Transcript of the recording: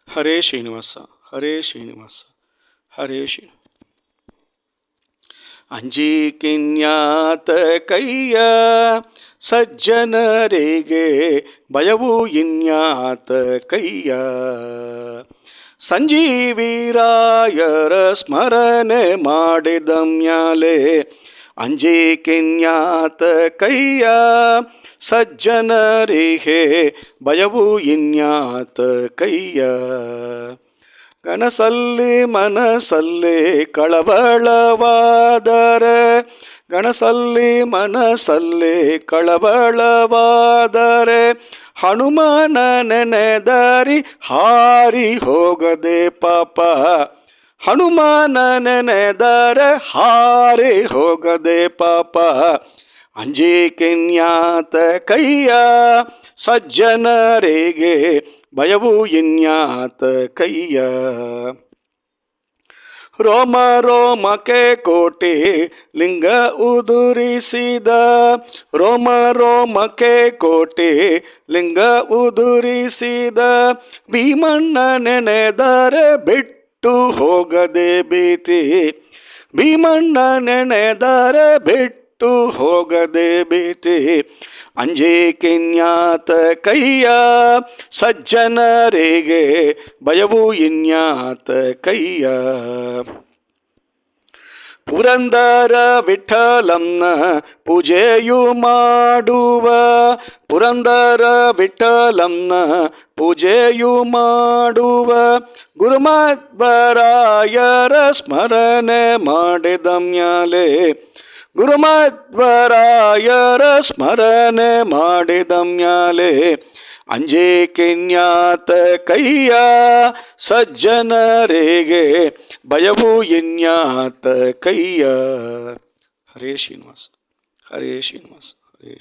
ಹರೇ ಶ್ರೀನಿವಾಸ ಹರೇ ಶ್ರೀನಿವಾಸ ಹರೇ ಶ್ರೀ ಅಂಜಿಕಿನ್ಯಾತ ಕೈಯ ಸಜ್ಜನರಿಗೆ ಭಯವು ಇನ್ಯಾತ ಕೈಯ ಸಂಜೀವಿರಾಯರ ಸ್ಮರಣೆ ಮಾಡಿದ ಮ್ಯಾಲೆ ಅಂಜಿಕಿನ್ಯಾತ ಕೈಯ ಸಜ್ಜನರಿಗೆ ಭಯವು ಇನ್ಯಾತ ಕೈಯ ಕನಸಲ್ಲಿ ಮನಸಲ್ಲಿ ಕಳವಳವಾದರೆ ಗಣಸಲ್ಲಿ ಮನಸಲ್ಲಿ ಕಳವಳವಾದರೆ ಹನುಮನ ನೆನೆದರಿ ಹಾರಿ ಹೋಗದೆ ಪಾಪ ಹನುಮನ ನೆನೆದರೆ ಹಾರಿ ಹೋಗದೆ ಪಾಪ ಅಂಜಿಕಿನ್ಯಾತ ಕೈಯ ಸಜ್ಜನರಿಗೆ ಭಯವು ಇನ್ಯಾತ ಕೈಯ ರೋಮ ರೋಮಕ್ಕೆ ಕೋಟಿ ಲಿಂಗ ಉದುರಿಸಿದ ರೋಮ ರೋಮಕ್ಕೆ ಕೋಟಿ ಲಿಂಗ ಉದುರಿಸಿದ ಭೀಮಣ್ಣ ನೆನೆದರೆ ಬಿಟ್ಟು ಹೋಗದೆ ಭೀತಿ ಭೀಮಣ್ಣ ನೆನೆದರೆ ಬಿಟ್ಟು ಹೋಗದೆ ಭೀತಿ ಅಂಜಿಕಿನ್ಯಾತ ಕೈಯ ಸಜ್ಜನರಿಗೆ ಭಯವು ಇನ್ಯಾತ ಕೈಯ ಪುರಂದರ ವಿಠಲಂನ ಪೂಜೆಯು ಮಾಡುವ ಪುರಂದರ ವಿಠಲಂನ ಪೂಜೆಯು ಮಾಡುವ ಗುರುಮಧ್ವರಾಯರ ಸ್ಮರಣೆ ಮಾಡಿದ ಮ್ಯಾಲೆ ಗುರುಮಧ್ವರಾಯರ ಸ್ಮರಣೆ ಮಾಡಿದ ಮ್ಯಾಲೆ ಅಂಜಿಕಿನ್ಯಾತ ಕೈಯ ಸಜ್ಜನರಿಗೆ ಭಯವು ಇನ್ಯಾತ ಕೈಯ ಹರೇ ಶ್ರೀನಿವಾಸ ಹರೇ ಶ್ರೀನಿವಾಸ ಹರೇ